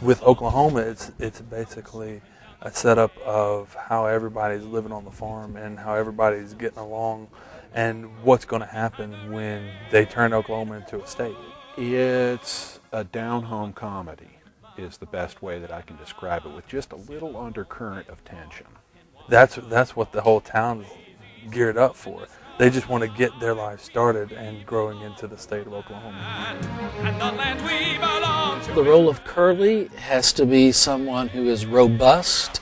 With Oklahoma, it's basically a setup of how everybody's living on the farm and how everybody's getting along and what's going to happen when they turn Oklahoma into a state. It's a down-home comedy is the best way that I can describe it, with just a little undercurrent of tension. That's what the whole town's geared up for. They just want to get their life started and growing into the state of Oklahoma. The role of Curly has to be someone who is robust.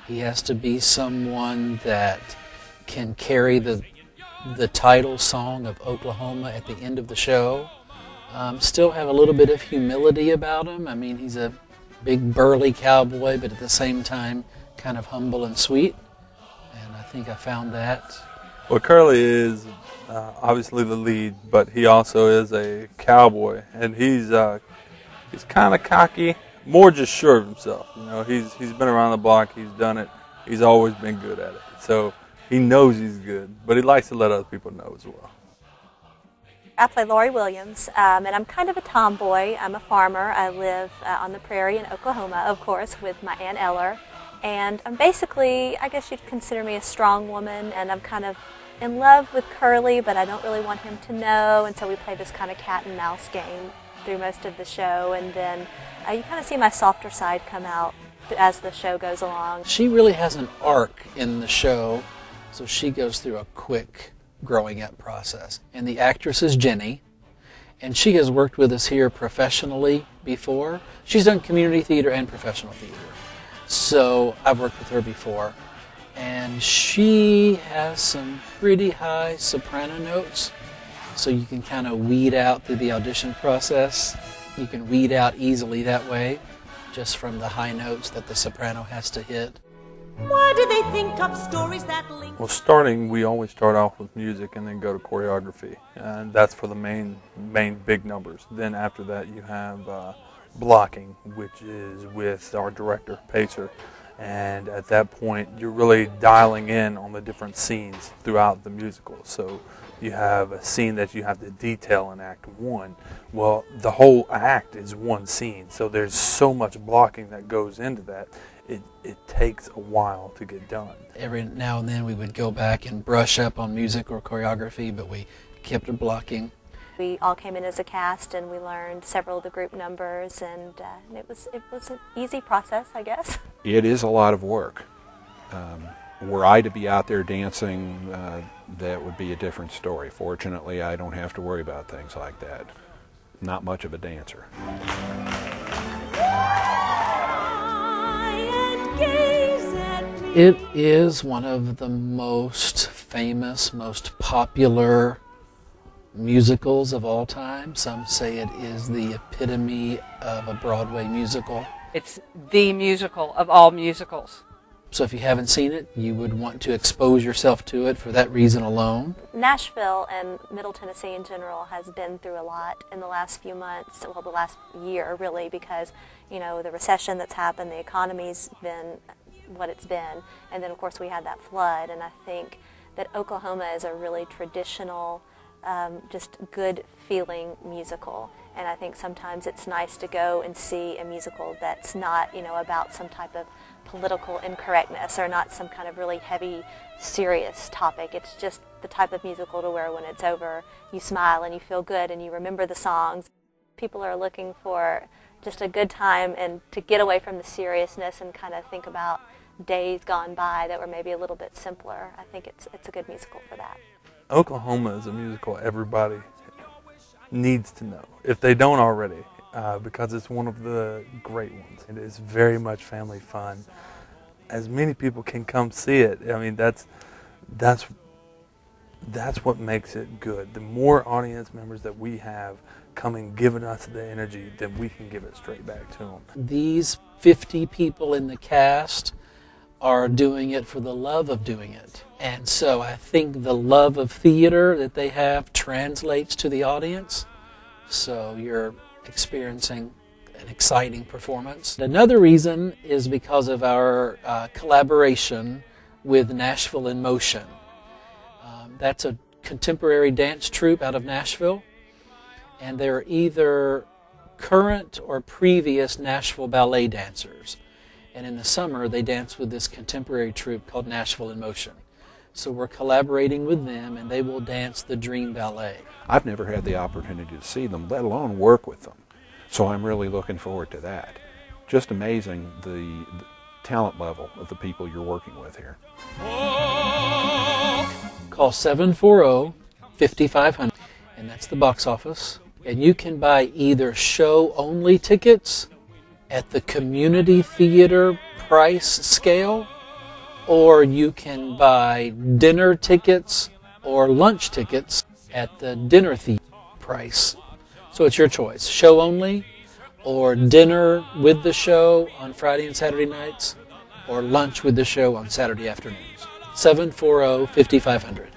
He has to be someone that can carry the title song of Oklahoma at the end of the show. Still have a little bit of humility about him. I mean, he's a big burly cowboy, but at the same time kind of humble and sweet. And I think I found that. Well, Curly is obviously the lead, but he also is a cowboy, and he's kind of cocky, more just sure of himself. You know, he's been around the block, he's done it, he's always been good at it. So he knows he's good, but he likes to let other people know as well. I play Lori Williams, and I'm kind of a tomboy. I'm a farmer. I live on the prairie in Oklahoma, of course, with my Aunt Eller. And I'm basically, I guess you'd consider me a strong woman, and I'm kind of in love with Curly, but I don't really want him to know, and so we play this kind of cat and mouse game through most of the show, and then you kind of see my softer side come out as the show goes along. She really has an arc in the show, so she goes through a quick growing up process. And the actress is Jenny, and she has worked with us here professionally before. She's done community theater and professional theater. So I've worked with her before, and she has some pretty high soprano notes, so you can kind of weed out through the audition process. You can weed out easily that way, just from the high notes that the soprano has to hit. Why do they think of stories that link? Well, we always start off with music and then go to choreography, and that's for the main big numbers. Then after that you have blocking, which is with our director, Pacer, and at that point you're really dialing in on the different scenes throughout the musical. So you have a scene that you have to detail in Act 1. Well, the whole act is one scene, so there's so much blocking that goes into that. It takes a while to get done. Every now and then we would go back and brush up on music or choreography, but we kept it blocking. We all came in as a cast, and we learned several of the group numbers, and it was an easy process, I guess. It is a lot of work. Were I to be out there dancing, that would be a different story. Fortunately, I don't have to worry about things like that. Not much of a dancer. It is one of the most famous, most popular musicals of all time. Some say it is the epitome of a Broadway musical. It's the musical of all musicals. So if you haven't seen it, you would want to expose yourself to it for that reason alone. Nashville and Middle Tennessee in general has been through a lot in the last few months, well, the last year really, because, you know, the recession that's happened, the economy's been what it's been, and then of course we had that flood, and I think that Oklahoma is a really traditional, just good feeling musical, and I think sometimes it's nice to go and see a musical that's not, you know, about some type of political incorrectness or not some kind of really heavy, serious topic. It's just the type of musical to where when it's over, you smile and you feel good and you remember the songs. People are looking for just a good time and to get away from the seriousness and kind of think about days gone by that were maybe a little bit simpler. I think it's a good musical for that. Oklahoma is a musical everybody needs to know, if they don't already, because it's one of the great ones. It is very much family fun. As many people can come see it, I mean, that's what makes it good. The more audience members that we have coming giving us the energy, then we can give it straight back to them. These 50 people in the cast are doing it for the love of doing it. And so I think the love of theater that they have translates to the audience. So you're experiencing an exciting performance. Another reason is because of our collaboration with Nashville in Motion. That's a contemporary dance troupe out of Nashville, and they're either current or previous Nashville ballet dancers. And in the summer, they dance with this contemporary troupe called Nashville in Motion. So we're collaborating with them, and they will dance the Dream Ballet. I've never had the opportunity to see them, let alone work with them. So I'm really looking forward to that. Just amazing the talent level of the people you're working with here. Call 740-5500, and that's the box office. And you can buy either show-only tickets at the community theater price scale, or you can buy dinner tickets or lunch tickets at the dinner theater price. So it's your choice, show only, or dinner with the show on Friday and Saturday nights, or lunch with the show on Saturday afternoons. 740-5500.